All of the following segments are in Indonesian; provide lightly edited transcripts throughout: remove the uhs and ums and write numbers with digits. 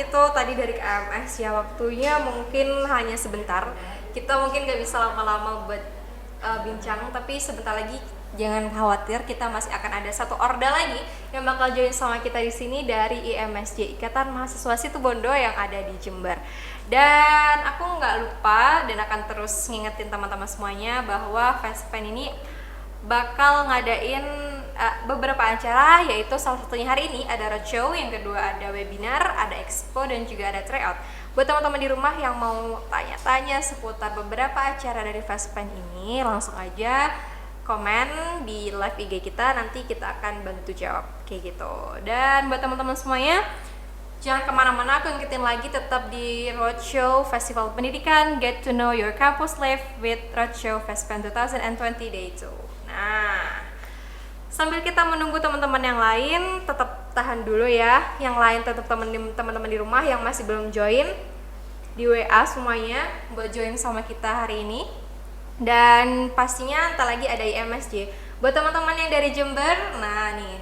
itu tadi dari KMS ya, waktunya mungkin hanya sebentar. Kita mungkin gak bisa lama-lama buat bincang, tapi sebentar lagi jangan khawatir, kita masih akan ada satu orda lagi yang bakal join sama kita di sini dari IMSJ, Ikatan Mahasiswa Situbondo yang ada di Jember. Dan aku nggak lupa dan akan terus ngingetin teman-teman semuanya bahwa Festpen ini bakal ngadain beberapa acara, yaitu salah satunya hari ini ada roadshow, yang kedua ada webinar, ada expo, dan juga ada tryout. Buat teman-teman di rumah yang mau tanya-tanya seputar beberapa acara dari Festpen ini, langsung aja komen di live IG kita, nanti kita akan bantu jawab kayak gitu. Dan buat teman-teman semuanya, jangan kemana-mana, aku ngikutin lagi tetap di Roadshow Festival Pendidikan, Get to Know Your Campus Life with Roadshow Festpen 2020 Day 2. Nah, sambil kita menunggu teman-teman yang lain, tetap tahan dulu ya. Yang lain tetap teman-teman di rumah yang masih belum join, di WA semuanya buat join sama kita hari ini. Dan pastinya entar lagi ada IMSJ. Buat teman-teman yang dari Jember, nah nih,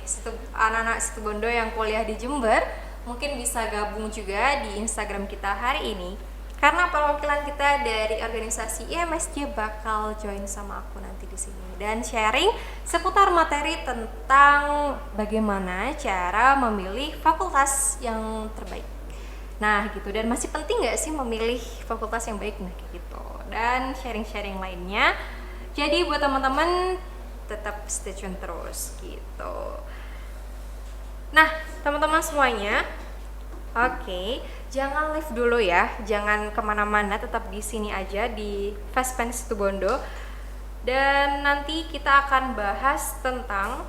anak-anak Situbondo yang kuliah di Jember, mungkin bisa gabung juga di Instagram kita hari ini, karena perwakilan kita dari organisasi IMSJ bakal join sama aku nanti di sini dan sharing seputar materi tentang bagaimana cara memilih fakultas yang terbaik. Nah gitu, dan masih penting nggak sih memilih fakultas yang baik, nah gitu, dan sharing-sharing lainnya. Jadi buat teman-teman tetap stay tune terus gitu. Nah, teman-teman semuanya, oke, jangan leave dulu ya, jangan kemana-mana, tetap di sini aja di Festpen Situbondo. Dan nanti kita akan bahas tentang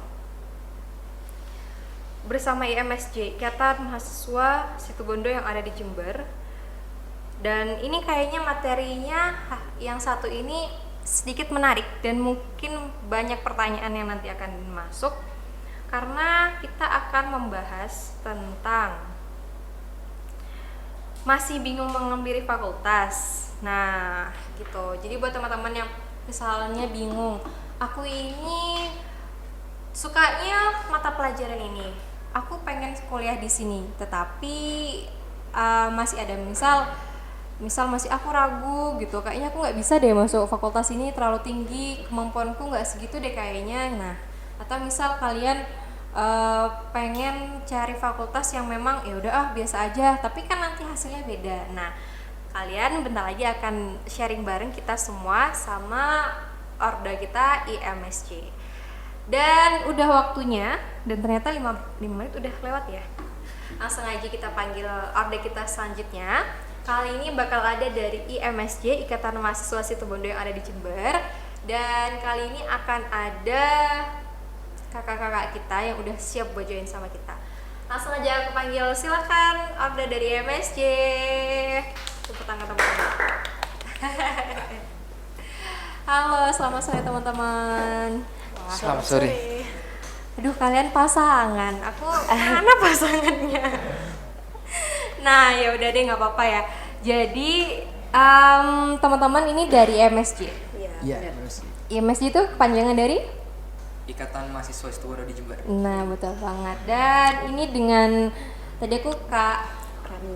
bersama IMSJ, Ikatan Mahasiswa Situbondo yang ada di Jember. Dan ini kayaknya materinya yang satu ini sedikit menarik dan mungkin banyak pertanyaan yang nanti akan masuk, karena kita akan membahas tentang masih bingung mengambil fakultas. Nah gitu, jadi buat teman-teman yang misalnya bingung, aku ini sukanya mata pelajaran ini, aku pengen kuliah di sini, tetapi masih ada misal masih aku ragu gitu, kayaknya aku nggak bisa deh masuk fakultas ini, terlalu tinggi, kemampuanku nggak segitu deh kayaknya. Nah, atau misal kalian pengen cari fakultas yang memang ya udah biasa aja, tapi kan nanti hasilnya beda. Nah, kalian bentar lagi akan sharing bareng kita semua sama orda kita IMSJ. Dan udah waktunya, dan ternyata 5 menit udah lewat ya. Langsung aja kita panggil orda kita selanjutnya. Kali ini bakal ada dari IMSJ, Ikatan Mahasiswa Situbondo yang ada di Jember. Dan kali ini akan ada kakak-kakak kita yang udah siap buat join sama kita. Langsung aja aku panggil, silakan order dari MSJ. Tepuk tangan teman-teman. Halo, selamat sore teman-teman. Selamat sore. Aduh, kalian pasangan. Aku mana pasangannya? Nah, ya udah deh, nggak apa-apa ya. Jadi teman-teman ini dari MSJ. Iya. MSJ itu kepanjangan dari Ikatan Mahasiswa Situbondo di Jember. Nah, betul banget. Dan ini dengan tadi aku Kak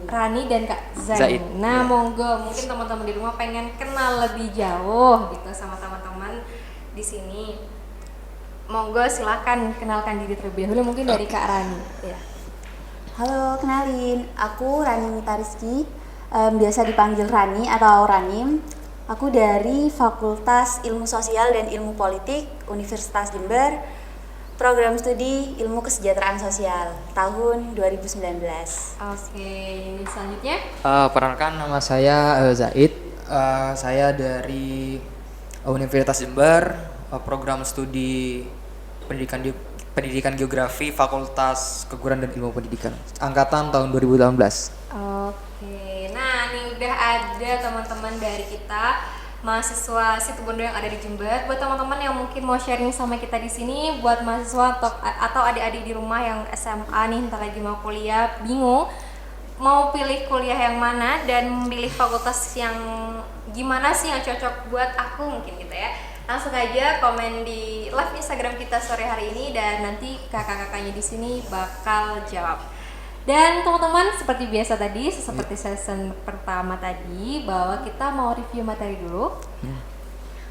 Rani dan Kak Zain. Nah, monggo, mungkin teman-teman di rumah pengen kenal lebih jauh gitu sama teman-teman di sini. Monggo silakan kenalkan diri terlebih dahulu, mungkin dari Kak Rani. Ya. Halo, kenalin, aku Rani Mita Rizky, biasa dipanggil Rani atau Ranim. Aku dari Fakultas Ilmu Sosial dan Ilmu Politik Universitas Jember, program studi Ilmu Kesejahteraan Sosial tahun 2019. Oke, selanjutnya. Perkenalkan, nama saya Zaid. Saya dari Universitas Jember, program studi Pendidikan Geografi Fakultas Keguruan dan Ilmu Pendidikan, angkatan tahun 2018. Oke, nah ini udah ada teman-teman dari kita mahasiswa Situbondo yang ada di Jember. Buat teman-teman yang mungkin mau sharing sama kita di sini, buat mahasiswa atau adik-adik di rumah yang SMA nih, entar lagi mau kuliah, bingung mau pilih kuliah yang mana dan memilih fakultas yang gimana sih yang cocok buat aku mungkin gitu ya. Langsung aja komen di live Instagram kita sore hari ini dan nanti kakak-kakaknya di sini bakal jawab. Dan teman-teman seperti biasa tadi, seperti season pertama tadi, bahwa kita mau review materi dulu.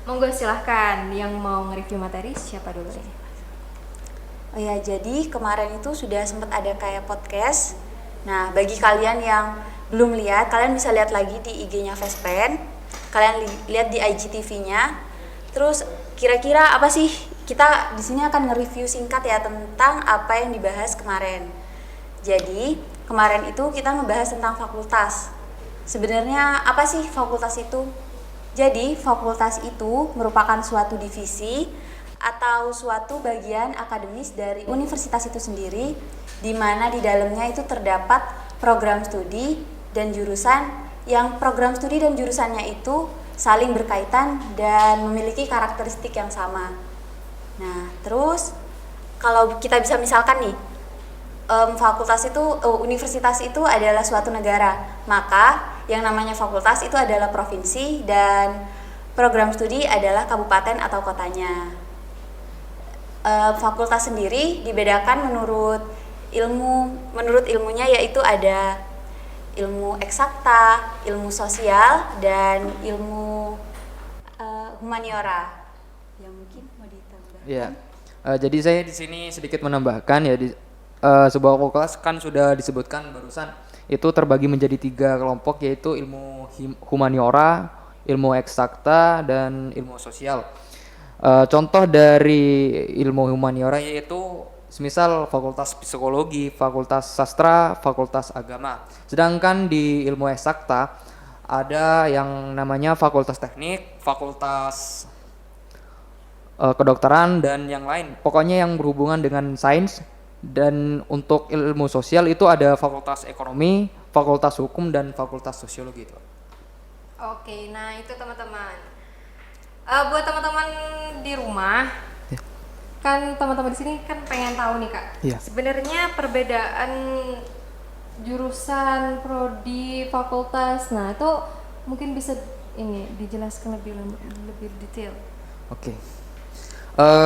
Monggo silahkan, yang mau nge-review materi siapa dulu nih? Oh ya, jadi kemarin itu sudah sempat ada kayak podcast. Nah, bagi kalian yang belum lihat, kalian bisa lihat lagi di IG-nya Vespen. Kalian lihat di IGTV-nya. Terus kira-kira apa sih? Kita di sini akan nge-review singkat ya tentang apa yang dibahas kemarin. Jadi, kemarin itu kita ngebahas tentang fakultas. Sebenarnya apa sih fakultas itu? Jadi, fakultas itu merupakan suatu divisi atau suatu bagian akademis dari universitas itu sendiri, di mana di dalamnya itu terdapat program studi dan jurusan yang program studi dan jurusannya itu saling berkaitan dan memiliki karakteristik yang sama. Nah, terus kalau kita bisa misalkan nih, fakultas itu, universitas itu adalah suatu negara, maka yang namanya fakultas itu adalah provinsi dan program studi adalah kabupaten atau kotanya. Fakultas sendiri dibedakan menurut ilmunya, yaitu ada ilmu eksakta, ilmu sosial, dan ilmu humaniora. Yang mungkin mau ditambahkan? Ya, jadi saya di sini sedikit menambahkan ya, sebuah fakultas kan sudah disebutkan barusan, itu terbagi menjadi 3 kelompok, yaitu ilmu humaniora, ilmu eksakta, dan ilmu sosial. Contoh dari ilmu humaniora yaitu semisal fakultas psikologi, fakultas sastra, fakultas agama. Sedangkan di ilmu eksakta ada yang namanya fakultas teknik, fakultas kedokteran, dan yang lain. Pokoknya yang berhubungan dengan sains. Dan untuk ilmu sosial itu ada fakultas ekonomi, fakultas hukum, dan fakultas sosiologi itu. Oke, nah itu teman-teman. Buat teman-teman di rumah, kan teman-teman di sini kan pengen tahu nih Kak. Iya. Sebenarnya perbedaan jurusan, prodi, fakultas, nah itu mungkin bisa ini dijelaskan lebih detail. Oke.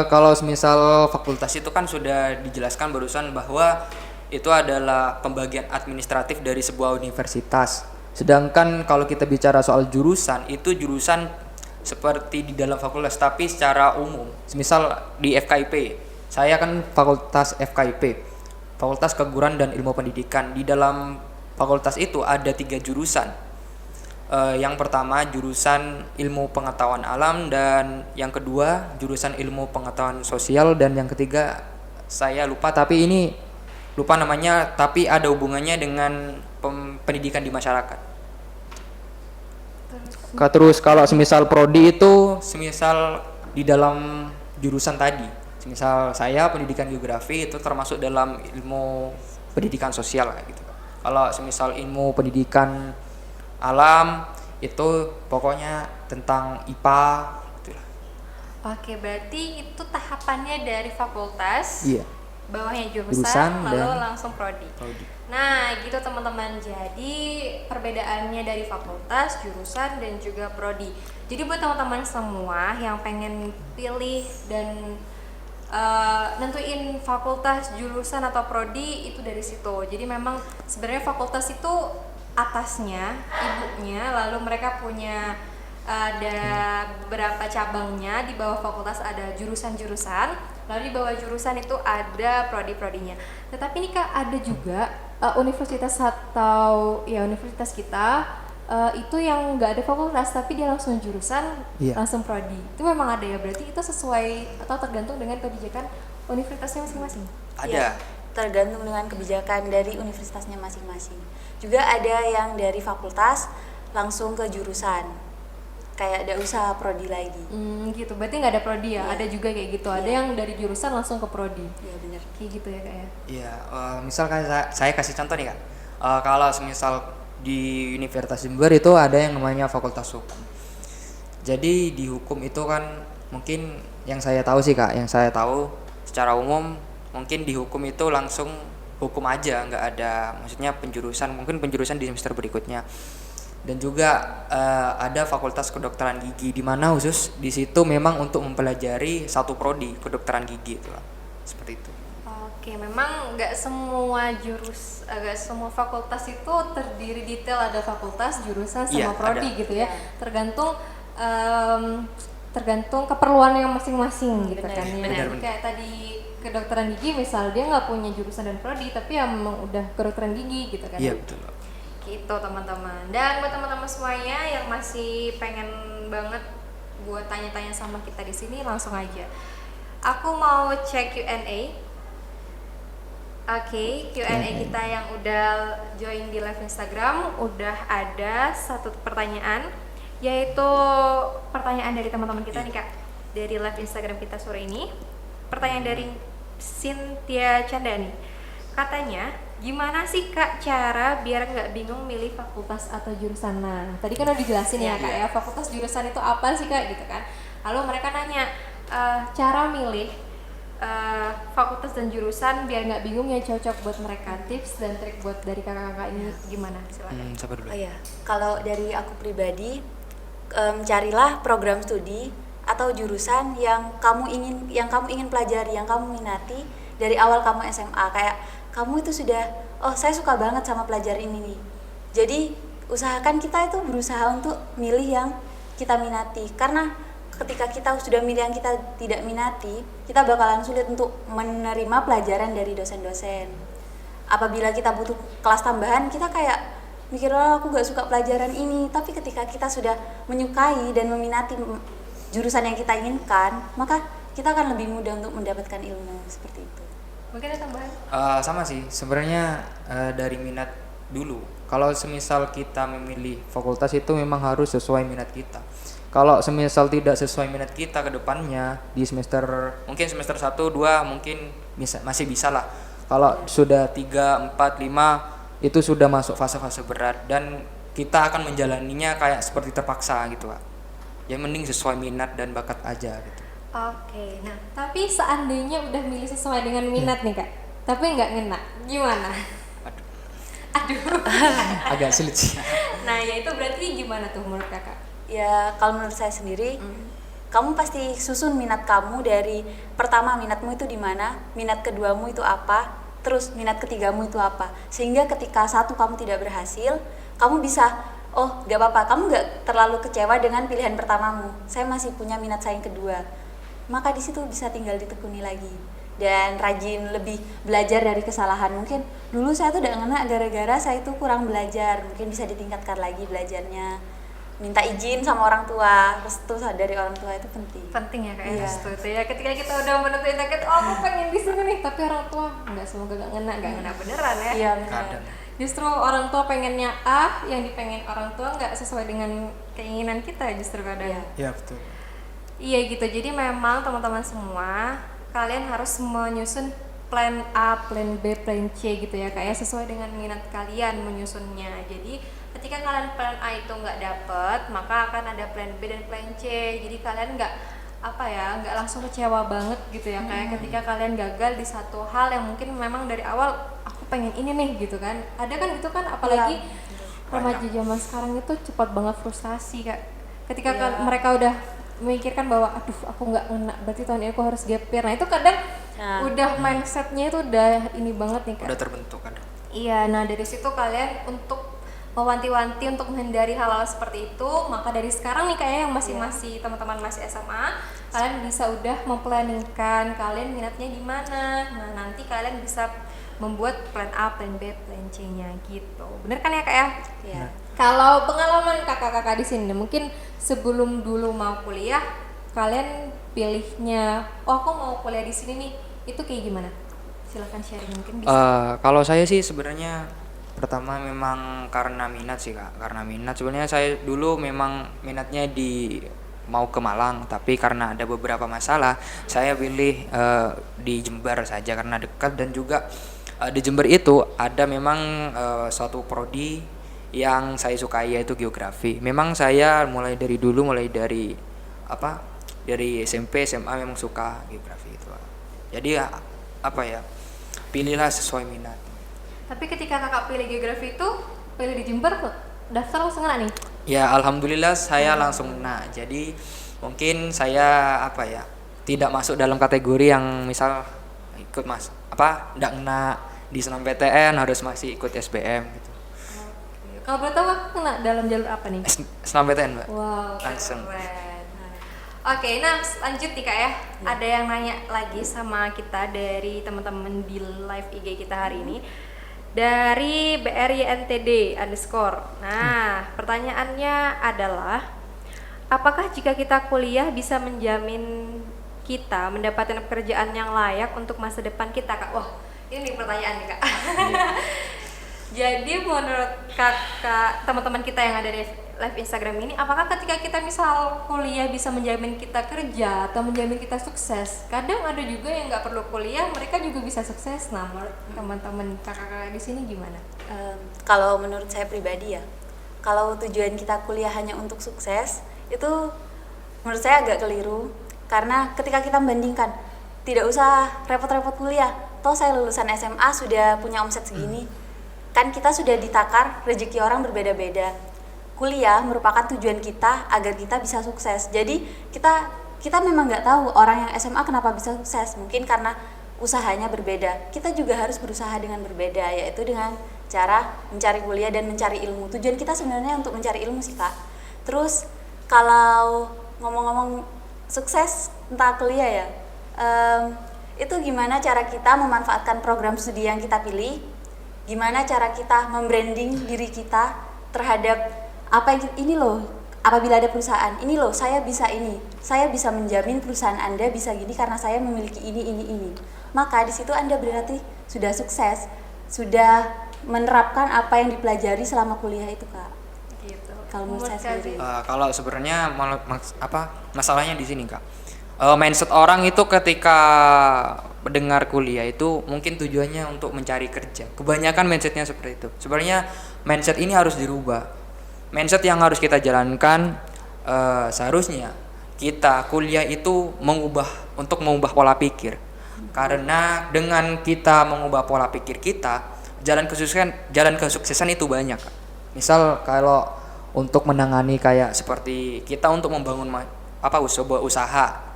Kalau semisal fakultas itu kan sudah dijelaskan barusan bahwa itu adalah pembagian administratif dari sebuah universitas. Sedangkan kalau kita bicara soal jurusan, itu jurusan seperti di dalam fakultas tapi secara umum. Semisal di FKIP, saya kan fakultas FKIP, Fakultas Keguruan dan Ilmu Pendidikan. Di dalam fakultas itu ada 3 jurusan. Yang pertama jurusan ilmu pengetahuan alam, dan yang kedua jurusan ilmu pengetahuan sosial, dan yang ketiga saya lupa, tapi ini lupa namanya, tapi ada hubungannya dengan pendidikan di masyarakat. Terus kalau semisal prodi itu semisal di dalam jurusan tadi, semisal saya pendidikan geografi itu termasuk dalam ilmu pendidikan sosial kayak gitu. Kalau semisal ilmu pendidikan alam itu pokoknya tentang IPA gitulah. Oke, berarti itu tahapannya dari fakultas. Iya. Bawahnya Jurusan jurusan lalu dan langsung prodi. Nah, gitu teman-teman. Jadi perbedaannya dari fakultas, jurusan, dan juga prodi. Jadi buat teman-teman semua yang pengen pilih dan nentuin fakultas, jurusan, atau prodi, itu dari situ. Jadi memang sebenarnya fakultas itu atasnya ibunya, lalu mereka punya ada beberapa cabangnya. Di bawah fakultas ada jurusan-jurusan, lalu di bawah jurusan itu ada prodi-prodinya. Tetapi nih Kak, ada juga universitas atau ya universitas kita itu yang nggak ada fakultas tapi dia langsung jurusan, langsung prodi. Itu memang ada ya, berarti itu sesuai atau tergantung dengan kebijakan universitasnya masing-masing? Ada. Ya, tergantung dengan kebijakan dari universitasnya masing-masing. Juga ada yang dari fakultas langsung ke jurusan, kayak ada usaha prodi lagi. Gitu, berarti nggak ada prodi ya? Iya. Ada juga kayak gitu, ada yang dari jurusan langsung ke prodi. Iya benar. Kayak gitu ya Kak ya? Iya, misalkan saya kasih contoh nih Kak. Kalau semisal di Universitas Jember itu ada yang namanya Fakultas Hukum. Jadi di hukum itu kan mungkin yang saya tahu sih Kak, yang saya tahu secara umum mungkin di hukum itu langsung hukum aja, nggak ada maksudnya penjurusan, mungkin penjurusan di semester berikutnya. Dan juga ada Fakultas Kedokteran Gigi, di mana khusus di situ memang untuk mempelajari satu prodi kedokteran gigi itu lah. Seperti itu. Oke, memang nggak semua fakultas itu terdiri detail, ada fakultas, jurusan, sama Iya, prodi ada. gitu ya. Tergantung tergantung keperluan yang masing-masing gitu Benar, kan ya. benar. Kayak tadi kedokteran gigi misal dia nggak punya jurusan dan prodi tapi ya memang udah kedokteran gigi gitu kan. Iya betul. Gitu teman-teman. Dan buat teman-teman semuanya yang masih pengen banget buat tanya-tanya sama kita di sini, langsung aja. Aku mau cek Q&A. Oke, Q&A kita yang udah join di live Instagram udah ada satu pertanyaan, yaitu pertanyaan dari teman-teman kita nih Kak, dari live Instagram kita sore ini. Pertanyaan dari Cynthia Chandani. Katanya, gimana sih Kak cara biar nggak bingung milih fakultas atau jurusan? Nah, tadi kan udah dijelasin ya Kak ya, fakultas jurusan itu apa sih Kak gitu kan. Lalu mereka nanya, cara milih fakultas dan jurusan biar nggak bingung yang cocok buat mereka. Tips dan trik buat dari kakak-kakak ini gimana? Silakan. Siapa dulu? Oh ya, kalau dari aku pribadi, carilah program studi atau jurusan yang kamu ingin pelajari, yang kamu minati dari awal kamu SMA. Kayak kamu itu sudah, oh saya suka banget sama pelajaran ini nih. Jadi usahakan kita itu berusaha untuk milih yang kita minati, karena ketika kita sudah milih yang kita tidak minati, kita bakalan sulit untuk menerima pelajaran dari dosen-dosen. Apabila kita butuh kelas tambahan, kita kayak mikir, oh aku gak suka pelajaran ini. Tapi ketika kita sudah menyukai dan meminati jurusan yang kita inginkan, maka kita akan lebih mudah untuk mendapatkan ilmu seperti itu. Mungkin ada tambahan? Sama sih, sebenarnya dari minat dulu. Kalau semisal kita memilih fakultas itu memang harus sesuai minat kita. Kalau semisal tidak sesuai minat kita ke depannya di mungkin semester 1, 2 mungkin masih bisa lah. Kalau sudah 3, 4, 5 itu sudah masuk fase-fase berat dan kita akan menjalaninya kayak seperti terpaksa gitu Kak. Ya mending sesuai minat dan bakat aja gitu. Oke, nah tapi seandainya udah milih sesuai dengan minat nih Kak, tapi nggak ngena, gimana? Aduh. Agak sulit sih. Nah ya itu berarti gimana tuh menurut kakak? Ya kalau menurut saya sendiri, kamu pasti susun minat kamu dari pertama minatmu itu di mana, minat keduamu itu apa, terus minat ketigamu itu apa, sehingga ketika satu kamu tidak berhasil, kamu bisa, oh gak apa-apa, kamu gak terlalu kecewa dengan pilihan pertamamu, saya masih punya minat saya yang kedua, maka di situ bisa tinggal ditekuni lagi dan rajin lebih belajar dari kesalahan. Mungkin dulu saya tuh udah ngena gara-gara saya itu kurang belajar, mungkin bisa ditingkatkan lagi belajarnya, minta izin sama orang tua, restu dari orang tua itu Penting ya Kak, Iya. restu itu ya. Ketika kita udah menentuin target, oh aku pengen di sini nih, tapi orang tua nggak, semoga gak ngena beneran ya. Iya benar. Kadang. Justru orang tua pengennya A, yang dipengen orang tua nggak sesuai dengan keinginan kita justru kadang. Iya. Ya betul. Iya gitu, jadi memang teman-teman semua, kalian harus menyusun plan A, plan B, plan C gitu ya kayak sesuai dengan minat kalian menyusunnya. Jadi ketika kalian plan A itu nggak dapet, maka akan ada plan B dan plan C. Jadi kalian nggak langsung kecewa banget gitu ya. Kayak ketika kalian gagal di satu hal yang mungkin memang dari awal aku pengen ini nih gitu kan. Ada kan itu kan, apalagi remaja zaman sekarang itu cepat banget frustasi Kak. Ketika mereka udah memikirkan bahwa aduh aku nggak ngena, berarti tahun ini aku harus gap year. Nah itu kadang udah mindsetnya itu udah ini banget nih Kak. Udah terbentuk kadang. Iya, nah dari situ kalian untuk mewanti-wanti untuk menghindari hal-hal seperti itu, maka dari sekarang nih kayak yang masih teman-teman masih SMA, kalian bisa udah memplanningkan kalian minatnya di mana. Nah, nanti kalian bisa membuat plan A, plan B, plan C-nya gitu. Bener kan ya Kak ya? Iya. Kalau pengalaman kakak-kakak di sini, mungkin sebelum dulu mau kuliah, kalian pilihnya, oh aku mau kuliah di sini nih, itu kayak gimana? Silahkan sharing mungkin bisa. Kalau saya sih sebenarnya pertama memang karena minat sih Kak, karena minat. Sebenarnya saya dulu memang minatnya mau ke Malang, tapi karena ada beberapa masalah saya pilih di Jember saja karena dekat, dan juga di Jember itu ada memang suatu prodi yang saya sukai, yaitu geografi. Memang saya mulai dari SMP SMA memang suka geografi itu. Jadi pilihlah sesuai minat. Tapi ketika kakak pilih geografi itu, pilih di Jember tuh, daftar langsung kena nih? Ya alhamdulillah saya langsung kena. Jadi mungkin saya tidak masuk dalam kategori yang misal ikut nggak kena di SNMPTN, harus masih ikut SBM gitu. Kalau boleh tahu aku kena dalam jalur apa nih? SNMPTN, Mbak. Wow, Langsung. keren. Oke, nah lanjut nih Kak ya. Ada yang nanya lagi sama kita dari teman-teman di live IG kita hari ini. Dari BRYNTD underscore. Nah, pertanyaannya adalah, apakah jika kita kuliah bisa menjamin kita mendapatkan pekerjaan yang layak untuk masa depan kita, Kak? Wah, ini pertanyaan nih, Kak. Jadi menurut kakak, teman-teman kita yang ada di live Instagram ini, apakah ketika kita misal kuliah bisa menjamin kita kerja atau menjamin kita sukses? Kadang ada juga yang nggak perlu kuliah, mereka juga bisa sukses. Nah, menurut teman-teman kakak-kakak di sini gimana? Kalau menurut saya pribadi ya, kalau tujuan kita kuliah hanya untuk sukses, itu menurut saya agak keliru. Karena ketika kita membandingkan, tidak usah repot-repot kuliah, toh saya lulusan SMA sudah punya omset segini. Kan kita sudah ditakar, rezeki orang berbeda-beda. Kuliah merupakan tujuan kita agar kita bisa sukses. Jadi kita memang nggak tahu orang yang SMA kenapa bisa sukses. Mungkin karena usahanya berbeda. Kita juga harus berusaha dengan berbeda, yaitu dengan cara mencari kuliah dan mencari ilmu. Tujuan kita sebenarnya untuk mencari ilmu sih, Kak. Terus kalau ngomong-ngomong sukses entah kuliah ya, itu gimana cara kita memanfaatkan program studi yang kita pilih, gimana cara kita membranding diri kita terhadap apa yang ini loh, apabila ada perusahaan, ini loh saya bisa menjamin perusahaan Anda bisa gini karena saya memiliki ini. Maka di situ Anda berarti sudah sukses, sudah menerapkan apa yang dipelajari selama kuliah itu, Kak. Gitu. Kalau menurut saya sendiri. Kalau sebenarnya masalahnya di sini, Kak. Mindset orang itu ketika mendengar kuliah itu mungkin tujuannya untuk mencari kerja. Kebanyakan mindsetnya seperti itu. Sebenarnya mindset ini harus dirubah. Mindset yang harus kita jalankan, seharusnya kita kuliah itu untuk mengubah pola pikir. Karena dengan kita mengubah pola pikir kita, jalan kesuksesan itu banyak. Misal kalau untuk menangani kayak seperti kita untuk membangun sebuah usaha,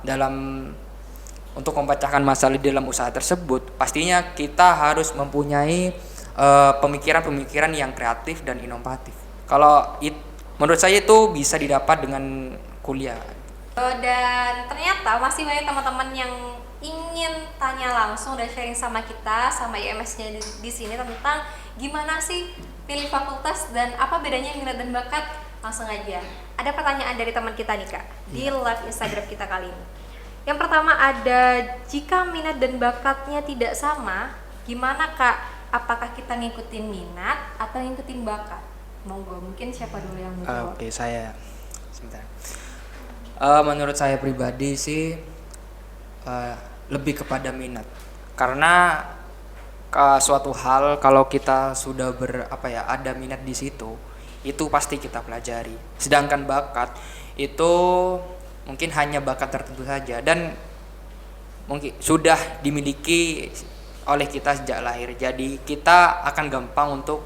untuk memecahkan masalah di dalam usaha tersebut, pastinya kita harus mempunyai pemikiran-pemikiran yang kreatif dan inovatif. Menurut saya itu bisa didapat dengan kuliah. Dan ternyata masih banyak teman-teman yang ingin tanya langsung dan sharing sama kita, sama IMS-nya di sini tentang gimana sih pilih fakultas dan apa bedanya minat dan bakat. Langsung aja. Ada pertanyaan dari teman kita nih, Kak, di live Instagram kita kali ini. Yang pertama ada, jika minat dan bakatnya tidak sama, gimana Kak? Apakah kita ngikutin minat atau ngikutin bakat? Monggo, mungkin siapa dulu yang menjawab? Oke, saya sebentar. Menurut saya pribadi sih lebih kepada minat. Karena suatu hal kalau kita sudah ada minat di situ, itu pasti kita pelajari. Sedangkan bakat itu mungkin hanya bakat tertentu saja dan mungkin sudah dimiliki oleh kita sejak lahir. Jadi kita akan gampang untuk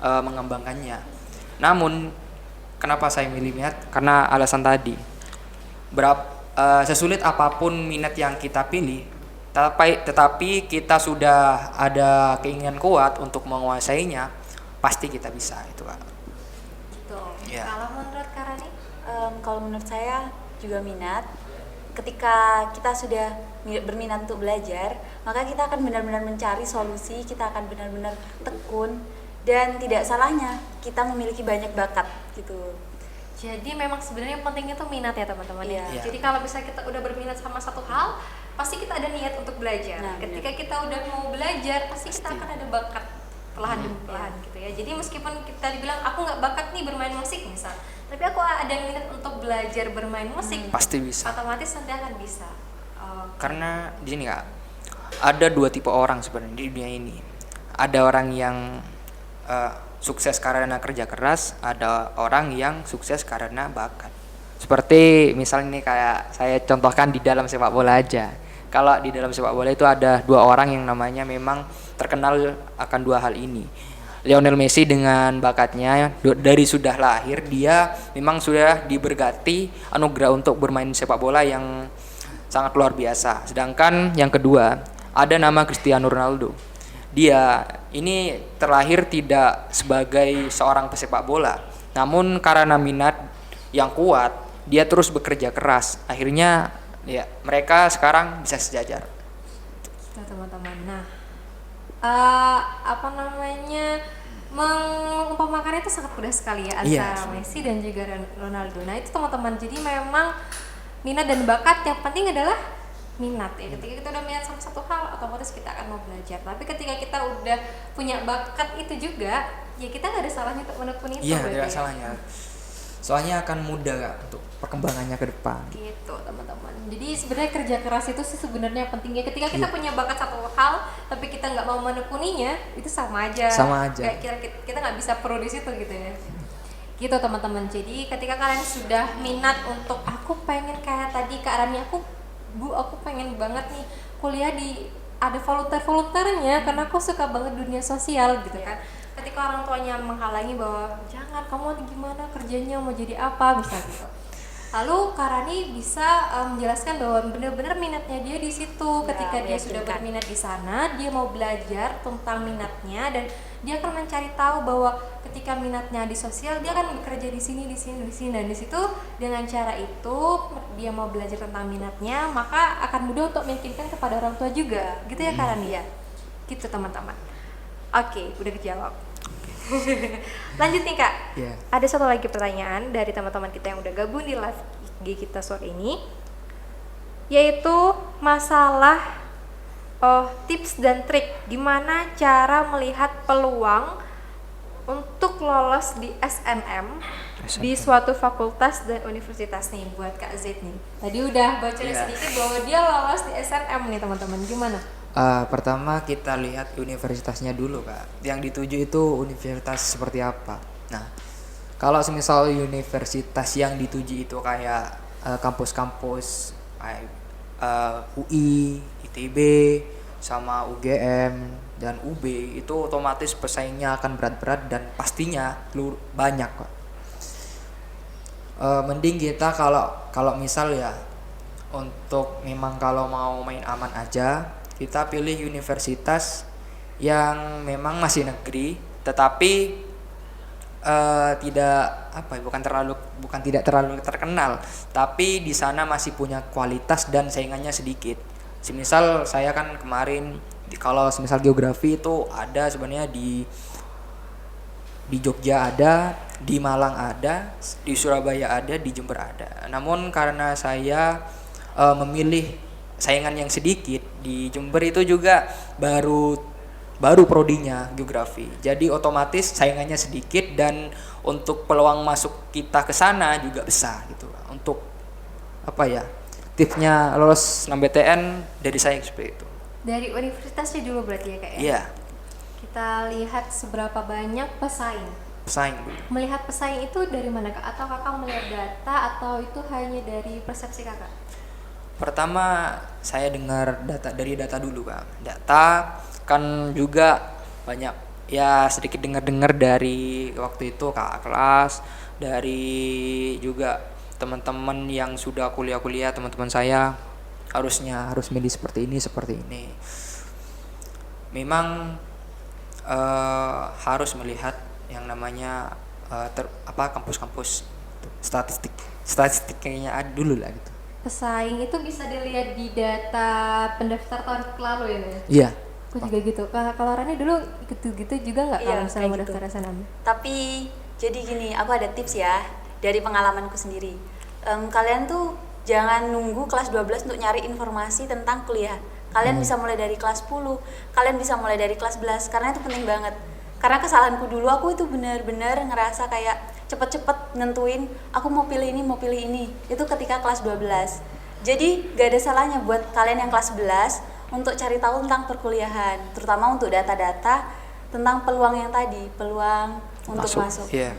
mengembangkannya. Namun kenapa saya milih minat? Karena alasan tadi. Sesulit apapun minat yang kita pilih, tetapi kita sudah ada keinginan kuat untuk menguasainya, pasti kita bisa itu, Kak. Yeah. Kalau menurut Karani? Kalau menurut saya juga minat. Ketika kita sudah berminat untuk belajar, maka kita akan benar-benar mencari solusi, kita akan benar-benar tekun, dan tidak salahnya kita memiliki banyak bakat gitu. Jadi memang sebenarnya pentingnya tuh minat ya teman-teman ya. Yeah. Jadi kalau misalnya kita udah berminat sama satu hal, pasti kita ada niat untuk belajar. Nah, ketika kita udah mau belajar, pasti kita akan ada bakat perlahan demi perlahan gitu ya. Jadi meskipun kita dibilang aku nggak bakat nih bermain musik misal, tapi aku ada minat untuk belajar bermain musik, pasti bisa. Otomatis nanti akan bisa. Karena di sini, Kak, ada dua tipe orang sebenarnya di dunia ini. Ada orang yang sukses karena kerja keras, ada orang yang sukses karena bakat. Seperti misalnya ini kayak saya contohkan di dalam sepak bola aja. Kalau di dalam sepak bola itu ada dua orang yang namanya memang terkenal akan dua hal ini. Lionel Messi dengan bakatnya dari sudah lahir, dia memang sudah diberkati anugerah untuk bermain sepak bola yang sangat luar biasa. Sedangkan yang kedua ada nama Cristiano Ronaldo. Dia ini terlahir tidak sebagai seorang pesepak bola, namun karena minat yang kuat, dia terus bekerja keras. Akhirnya ya mereka sekarang bisa sejajar. Nah teman-teman, apa namanya, mengumpamakannya itu sangat mudah sekali ya antara Messi dan juga Ronaldo. Nah itu teman-teman, jadi memang minat dan bakat yang penting adalah minat ya. Ketika kita udah minat sama satu hal, otomatis kita akan mau belajar. Tapi ketika kita udah punya bakat itu juga, ya kita nggak ada salahnya untuk menekuni itu. Iya, tidak salahnya. Soalnya akan mudah Kak, untuk perkembangannya ke depan. Gitu teman-teman. Jadi sebenarnya kerja keras itu sih sebenarnya pentingnya. Ketika kita punya bakat satu hal, tapi kita nggak mau menekuninya, itu sama aja. Sama aja. Kayak kita nggak bisa pro di situ gitu ya. Gitu teman-teman. Jadi ketika kalian sudah minat untuk aku pengen kayak tadi Kak Rani, aku pengen banget nih kuliah di ada volunteer-volunteernya karena aku suka banget dunia sosial gitu kan. Ketika orang tuanya menghalangi bahwa jangan, kamu gimana kerjanya, mau jadi apa, bisa gitu. Lalu Kak Rani bisa menjelaskan bahwa benar-benar minatnya dia di situ. Ketika dia sudah berminat di sana, dia mau belajar tentang minatnya dan dia akan mencari tahu bahwa ketika minatnya di sosial, dia akan bekerja di sini dan di situ dengan cara itu dia mau belajar tentang minatnya, maka akan mudah untuk meyakinkan kepada orang tua juga. Gitu ya Kak Rani ya. Gitu teman-teman. Oke, udah kejawab. Lanjut nih Kak. Ada satu lagi pertanyaan dari teman-teman kita yang udah gabung di live IG kita sore ini, yaitu masalah tips dan trik gimana cara melihat peluang untuk lolos di SNM di suatu fakultas dan universitas nih buat Kak Z nih. Tadi udah bocorin sedikit bahwa dia lolos di SNM nih teman-teman. Gimana? Pertama kita lihat universitasnya dulu Kak. Yang dituju itu universitas seperti apa. Nah, kalau semisal universitas yang dituju itu kayak kampus-kampus kayak UI, ITB, sama UGM dan UB, itu otomatis pesaingnya akan berat-berat dan pastinya banyak kok. Mending kita kalau misal ya untuk memang kalau mau main aman aja, kita pilih universitas yang memang masih negeri tetapi bukan tidak terlalu terkenal, tapi di sana masih punya kualitas dan saingannya sedikit. Semisal saya kan kemarin kalau semisal geografi itu ada sebenarnya di Jogja ada, di Malang ada, di Surabaya ada, di Jember ada. Namun karena saya memilih saingan yang sedikit, di Jember itu juga baru prodinya geografi. Jadi otomatis saingannya sedikit dan untuk peluang masuk kita ke sana juga besar gitu. Untuk tipsnya lolos SNMPTN dari saya seperti itu. Dari universitasnya dulu berarti ya Kak ya? Iya. Kita lihat seberapa banyak pesaing dulu. Melihat pesaing itu dari mana Kak? Atau Kakak melihat data atau itu hanya dari persepsi Kakak? Pertama saya dengar dari data dulu Kak. Data kan juga banyak ya, sedikit dengar dari waktu itu kakak kelas, dari juga teman-teman yang sudah kuliah teman-teman saya harus milih seperti ini. Memang harus melihat yang namanya kampus-kampus statistik kayaknya ada dulu lah gitu. Pesaing itu bisa dilihat di data pendaftar tahun lalu ya? Iya. Aku juga gitu. Kalau Rani dulu gitu juga nggak kalau misalnya mau daftar SNM? Tapi jadi gini, aku ada tips ya dari pengalamanku sendiri. Kalian tuh jangan nunggu kelas 12 untuk nyari informasi tentang kuliah. Kalian bisa mulai dari kelas 10, kalian bisa mulai dari kelas 11, karena itu penting banget. Karena kesalahanku dulu, aku itu benar-benar ngerasa kayak cepet-cepet nentuin aku mau pilih ini. Itu ketika kelas 12. Jadi gak ada salahnya buat kalian yang kelas 11 untuk cari tahu tentang perkuliahan, terutama untuk data-data tentang peluang yang tadi, peluang untuk masuk. Yeah.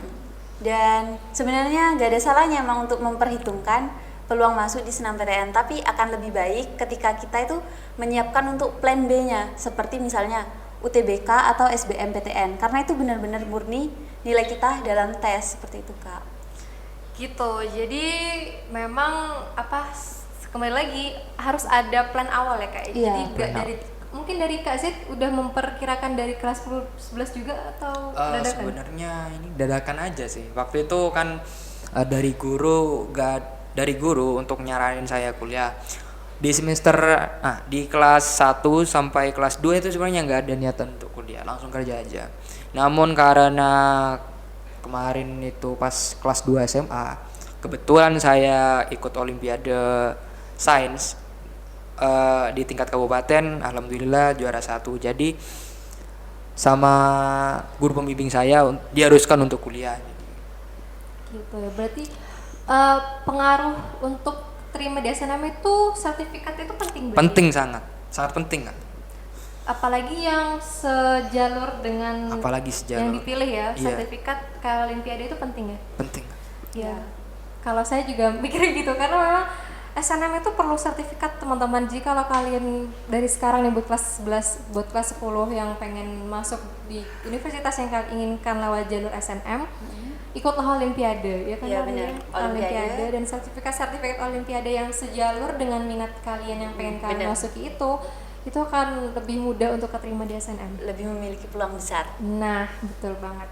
Dan sebenarnya gak ada salahnya emang untuk memperhitungkan peluang masuk di SNMPTN, tapi akan lebih baik ketika kita itu menyiapkan untuk plan B-nya, seperti misalnya UTBK atau SBMPTN, karena itu benar-benar murni nilai kita dalam tes, seperti itu Kak. Gitu, jadi memang kembali lagi harus ada plan awal ya Kak. Jadi gak dari mungkin dari Kak Zid udah memperkirakan dari kelas 10, 11 juga atau dadakan? Sebenarnya ini dadakan aja sih. Waktu itu kan dari guru untuk nyaranin saya kuliah di semester di kelas 1 sampai kelas 2 itu sebenarnya nggak ada niatan untuk kuliah, langsung kerja aja. Namun karena kemarin itu pas kelas 2 SMA kebetulan saya ikut olimpiade sains di tingkat kabupaten, alhamdulillah juara 1. Jadi sama guru pembimbing saya diharuskan untuk kuliah. Gitu ya. Berarti pengaruh untuk terima di SNM itu sertifikat itu penting berarti? Penting, sangat penting kan. Apalagi yang sejalur dengan yang dipilih ya, sertifikat ke olimpiade itu penting ya? Penting. Ya. Kalau saya juga mikirnya gitu karena memang SNM itu perlu sertifikat teman-teman. Jika kalau kalian dari sekarang nih buat kelas 11, buat kelas 10 yang pengen masuk di universitas yang kalian inginkan lewat jalur SNM, ikutlah olimpiade ya kan? Iya benar, Olimpiade dan sertifikat olimpiade yang sejalur dengan minat kalian yang pengen kalian masuki itu akan lebih mudah untuk keterima di SNM. Lebih memiliki peluang besar. Nah, betul banget.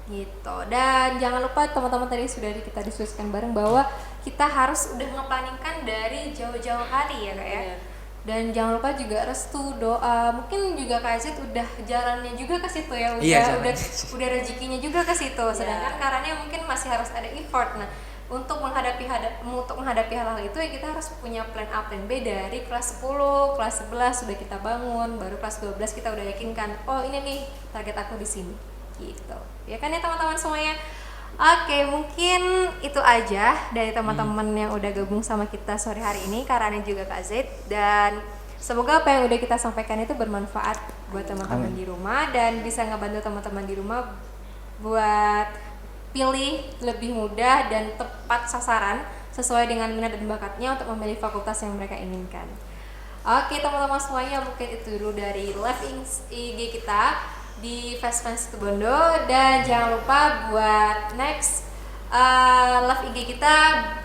Gitu. Dan jangan lupa teman-teman tadi sudah kita diskusikan bareng bahwa kita harus udah ngeplaningkan dari jauh-jauh hari ya Kak ya. Dan jangan lupa juga restu, doa. Mungkin juga Kak Zid udah jalannya juga ke situ ya, udah rezekinya juga ke situ. Sedangkan Karania mungkin masih harus ada effort. Nah, untuk menghadapi hal-hal itu ya kita harus punya plan A, plan B dari kelas 10, kelas 11 sudah kita bangun, baru kelas 12 kita udah yakinkan, oh ini nih target aku di sini. Gitu. Ya kan ya teman-teman semuanya. Oke, mungkin itu aja dari teman-teman yang udah gabung sama kita sore hari ini, Karani juga Kak Zid, dan semoga apa yang udah kita sampaikan itu bermanfaat buat teman-teman di rumah dan bisa ngebantu teman-teman di rumah buat pilih lebih mudah dan tepat sasaran sesuai dengan minat dan bakatnya untuk memilih fakultas yang mereka inginkan. Oke teman-teman semuanya, mungkin itu dulu dari live IG kita di Fast Situbondo, dan jangan lupa buat next live IG kita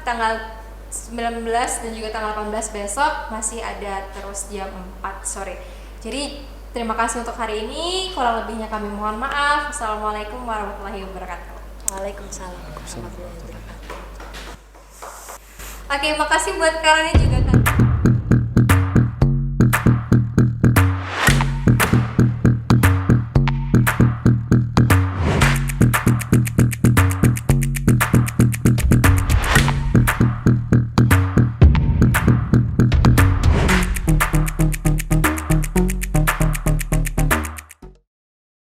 tanggal 19 dan juga tanggal 18 besok masih ada terus jam 4 sore. Jadi terima kasih untuk hari ini, kurang lebihnya kami mohon maaf. Assalamualaikum warahmatullahi wabarakatuh. Waalaikumsalam warahmatullahi wabarakatuh. Oke, makasih buat kalian juga kan.